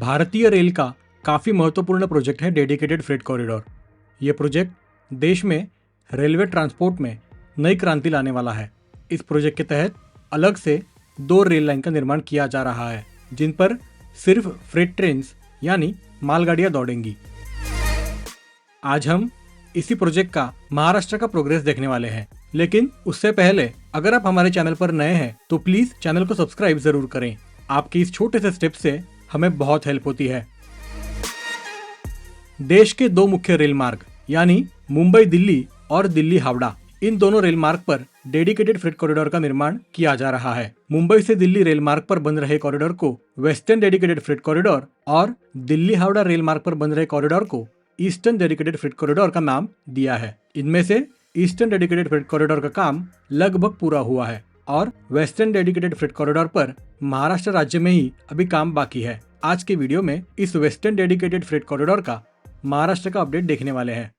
भारतीय रेल का काफ़ी महत्वपूर्ण प्रोजेक्ट है डेडिकेटेड फ्रेट कॉरिडोर। ये प्रोजेक्ट देश में रेलवे ट्रांसपोर्ट में नई क्रांति लाने वाला है। इस प्रोजेक्ट के तहत अलग से 2 रेल लाइन का निर्माण किया जा रहा है, जिन पर सिर्फ फ्रेट ट्रेन्स यानी मालगाड़ियाँ दौड़ेंगी। आज हम इसी प्रोजेक्ट का महाराष्ट्र का प्रोग्रेस देखने वाले हैं, लेकिन उससे पहले अगर आप हमारे चैनल पर नए हैं तो प्लीज चैनल को सब्सक्राइब जरूर करें। आपकी इस छोटे से स्टेप से हमें बहुत हेल्प होती है। देश के 2 मुख्य रेल मार्ग यानी मुंबई दिल्ली और दिल्ली हावड़ा, इन दोनों रेल मार्ग पर डेडिकेटेड फ्रेट कॉरिडोर का निर्माण किया जा रहा है। मुंबई से दिल्ली रेल मार्ग पर बन रहे कॉरिडोर को वेस्टर्न डेडिकेटेड फ्रेट कॉरिडोर और दिल्ली हावड़ा रेल मार्ग पर बन रहे कॉरिडोर को ईस्टर्न डेडिकेटेड फ्रेट कॉरिडोर का नाम दिया है। इनमें से ईस्टर्न डेडिकेटेड फ्रेट कॉरिडोर का काम लगभग पूरा हुआ है और वेस्टर्न डेडिकेटेड फ्रेट कॉरिडोर पर महाराष्ट्र राज्य में ही अभी काम बाकी है। आज के वीडियो में इस वेस्टर्न डेडिकेटेड फ्रेट कॉरिडोर का महाराष्ट्र का अपडेट देखने वाले हैं।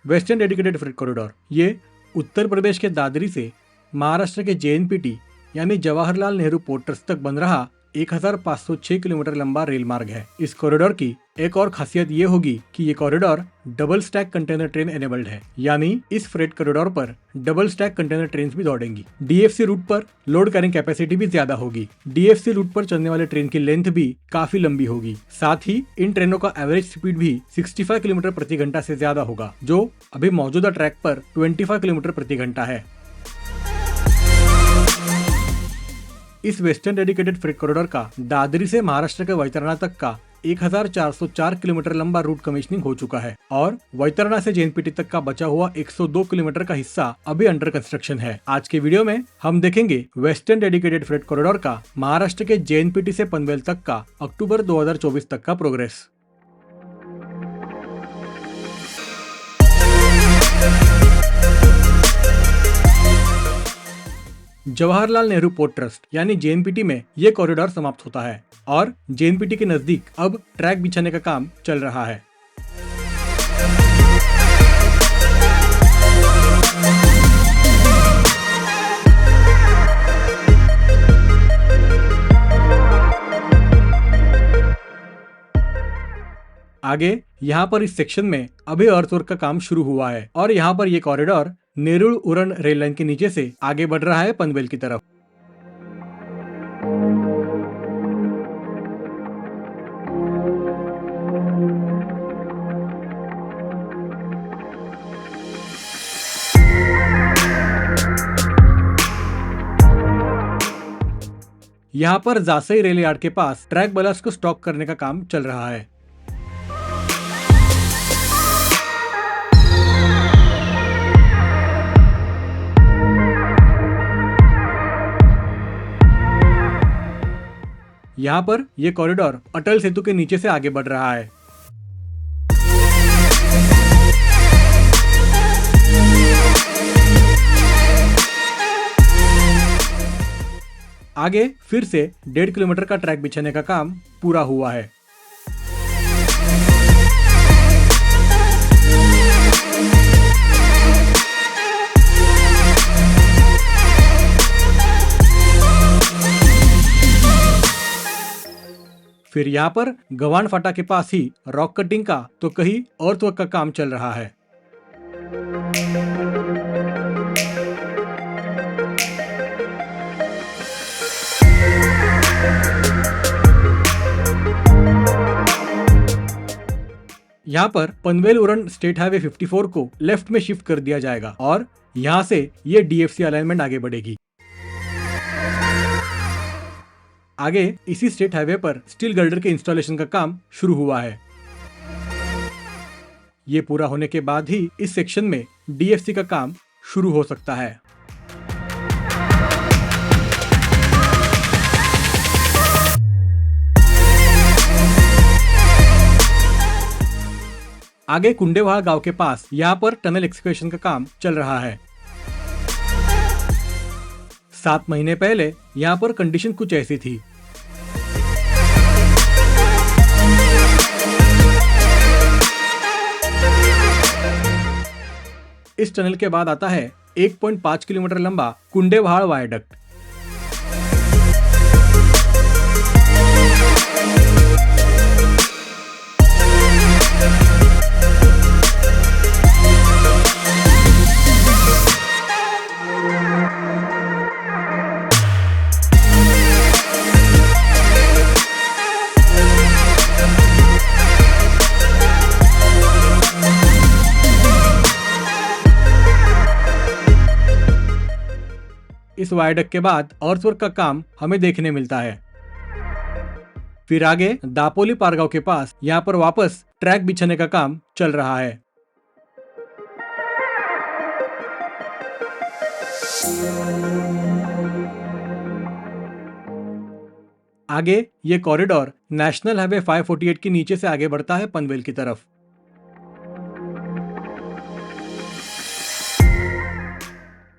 वेस्टर्न डेडिकेटेड फ्रेट कॉरिडोर ये उत्तर प्रदेश के दादरी से महाराष्ट्र के JNPT यानी जवाहरलाल नेहरू पोर्ट ट्रस्ट तक बन रहा 1506 किलोमीटर लंबा रेल मार्ग है। इस कॉरिडोर की एक और खासियत ये होगी कि ये corridor double stack container train enabled है, यानी इस फ्रेट कॉरिडोर पर डबल स्टैक कंटेनर ट्रेन भी दौड़ेंगी। DFC रूट पर लोड कैरिंग कैपेसिटी भी ज्यादा होगी। DFC रूट पर चलने वाले ट्रेन की लेंथ भी काफी लंबी होगी। साथ ही इन ट्रेनों का एवरेज स्पीड भी 65 किलोमीटर प्रति घंटा से ज्यादा होगा, जो अभी मौजूदा ट्रैक पर 25 किलोमीटर प्रति घंटा है। इस वेस्टर्न डेडिकेटेड फ्रेट कॉरिडोर का दादरी से महाराष्ट्र के वैतरणा तक का 1404 किलोमीटर लंबा रूट कमीशनिंग हो चुका है और वैतरणा से JNPT तक का बचा हुआ 102 किलोमीटर का हिस्सा अभी अंडर कंस्ट्रक्शन है। आज के वीडियो में हम देखेंगे वेस्टर्न डेडिकेटेड फ्रेट कॉरिडोर का महाराष्ट्र के JNPT से पनवेल तक का अक्टूबर 2024 तक का progress. Jawaharlal Nehru port trust यानी JNPT में ये कॉरिडोर समाप्त होता है और JNPT के नजदीक अब ट्रैक बिछाने का काम चल रहा है। आगे यहाँ पर इस सेक्शन में अभी अर्थवर्क का काम शुरू हुआ है और यहाँ पर ये corridor Nerul Uran rail line के नीचे से आगे बढ़ रहा है पनवेल की तरफ। यहाँ पर जासई रेल यार्ड के पास ट्रैक बलास्ट को स्टॉक करने का काम चल रहा है। यहाँ पर यह कॉरिडोर अटल सेतु के नीचे से आगे बढ़ रहा है। आगे फिर से 1.5 किलोमीटर का ट्रैक बिछाने का काम पूरा हुआ है। फिर यहाँ पर गवान फाटा के पास ही रॉक कटिंग का तो कहीं अर्थवर्क का काम चल रहा है। यहाँ पर पनवेल उरण स्टेट हाईवे 54 को लेफ्ट में शिफ्ट कर दिया जाएगा और यहाँ से ये DFC अलाइनमेंट आगे बढ़ेगी। आगे इसी स्टेट हाईवे पर स्टील गर्डर के इंस्टॉलेशन का काम शुरू हुआ है। ये पूरा होने के बाद ही इस सेक्शन में DFC का काम शुरू हो सकता है। आगे कुंडेवाहा गांव के पास यहाँ पर टनल एक्सकेवेशन का काम चल रहा है। 7 महीने पहले यहाँ पर कंडीशन कुछ ऐसी थी। इस टनल के बाद आता है 1.5 किलोमीटर लंबा कुंडेवाहा वायडक्ट। इस वायडक्ट के बाद अर्थवर्क का काम हमें देखने मिलता है। फिर आगे दापोली पारगांव के पास यहाँ पर वापस ट्रैक बिछाने का काम चल रहा है। आगे ये कॉरिडोर नेशनल हाईवे 548 के नीचे से आगे बढ़ता है पनवेल की तरफ।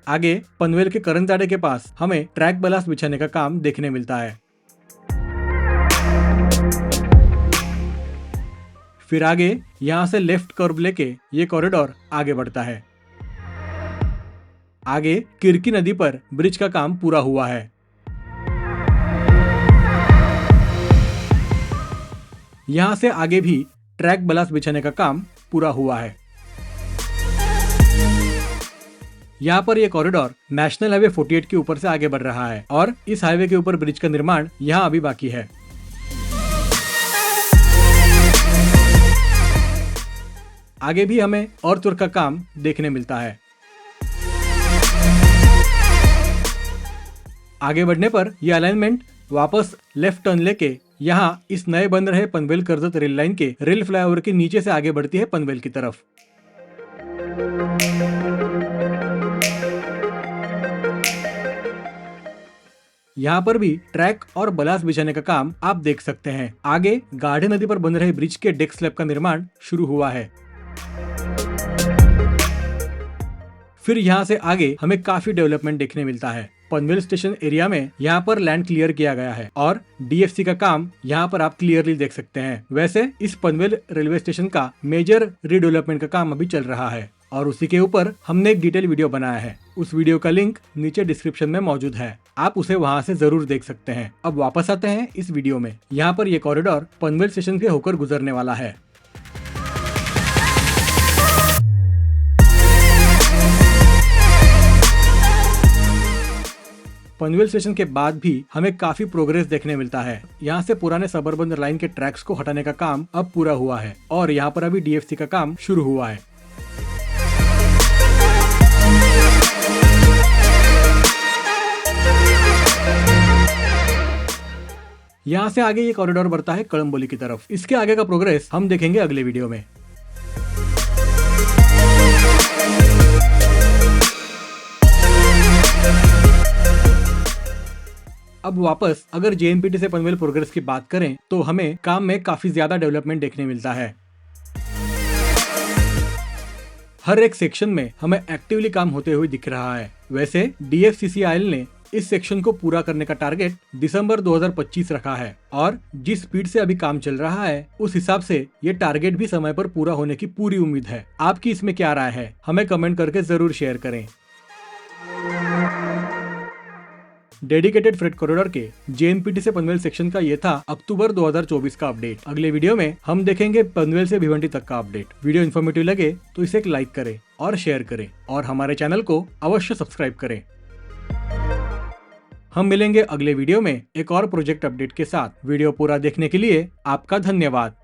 आगे पनवेल के करंजाड़े के पास हमें ट्रैक बलास्ट बिछाने का काम देखने मिलता है। फिर आगे यहां से लेफ्ट कर्व लेके ये कॉरिडोर आगे बढ़ता है। आगे किरकी नदी पर ब्रिज का काम पूरा हुआ है। यहां से आगे भी ट्रैक बलास्ट बिछाने का काम पूरा हुआ है। यहाँ पर यह कॉरिडोर नेशनल हाईवे 48 के ऊपर से आगे बढ़ रहा है और इस हाईवे के ऊपर ब्रिज का निर्माण यहाँ अभी बाकी है। आगे भी हमें अर्थवर्क का काम देखने मिलता है। आगे बढ़ने पर यह अलाइनमेंट वापस लेफ्ट टर्न लेके यहाँ इस नए बन रहे पनवेल कर्जत रेल लाइन के रेल फ्लाईओवर के नीचे से आगे बढ़ती है पनवेल की तरफ। यहाँ पर भी ट्रैक और बलास्ट बिछाने का काम आप देख सकते हैं। आगे गाढ़े नदी पर बन रहे ब्रिज के डेक स्लैब का निर्माण शुरू हुआ है। फिर यहाँ से आगे हमें काफी डेवलपमेंट देखने मिलता है। पनवेल स्टेशन एरिया में यहाँ पर लैंड क्लियर किया गया है और डीएफसी का काम यहाँ पर आप क्लियरली देख सकते हैं। वैसे इस पनवेल रेलवे स्टेशन का मेजर रीडेवलपमेंट का काम अभी चल रहा है और उसी के ऊपर हमने एक डिटेल वीडियो बनाया है। उस वीडियो का लिंक नीचे डिस्क्रिप्शन में मौजूद है, आप उसे वहां से जरूर देख सकते हैं। अब वापस आते हैं इस वीडियो में। यहाँ पर यह कॉरिडोर पनवेल स्टेशन के होकर गुजरने वाला है। पनवेल स्टेशन के बाद भी हमें काफी प्रोग्रेस देखने मिलता है। यहाँ से पुराने सबअर्बन लाइन के ट्रैक्स को हटाने का काम अब पूरा हुआ है और यहाँ पर अभी डीएफसी का काम शुरू हुआ है। यहाँ से आगे ये कॉरिडोर बढ़ता है कळंबोली की तरफ। इसके आगे का प्रोग्रेस हम देखेंगे अगले वीडियो में। अब वापस अगर जेएनपीटी से पनवेल प्रोग्रेस की बात करें तो हमें काम में काफी ज्यादा डेवलपमेंट देखने मिलता है। हर एक सेक्शन में हमें एक्टिवली काम होते हुए दिख रहा है। वैसे डीएफसीसीआईएल ने इस सेक्शन को पूरा करने का टारगेट दिसंबर 2025 रखा है और जिस स्पीड से अभी काम चल रहा है उस हिसाब से ये टारगेट भी समय पर पूरा होने की पूरी उम्मीद है। आपकी इसमें क्या राय है, हमें कमेंट करके जरूर शेयर करें। डेडिकेटेड फ्रेट कॉरिडोर के जेएनपीटी से पनवेल सेक्शन का ये था अक्टूबर 2024 का अपडेट। अगले वीडियो में हम देखेंगे पनवेल से भिवंडी तक का अपडेट। वीडियो इन्फॉर्मेटिव लगे तो इसे एक लाइक करें और शेयर करें और हमारे चैनल को अवश्य सब्सक्राइब करें। हम मिलेंगे अगले वीडियो में एक और प्रोजेक्ट अपडेट के साथ। वीडियो पूरा देखने के लिए आपका धन्यवाद।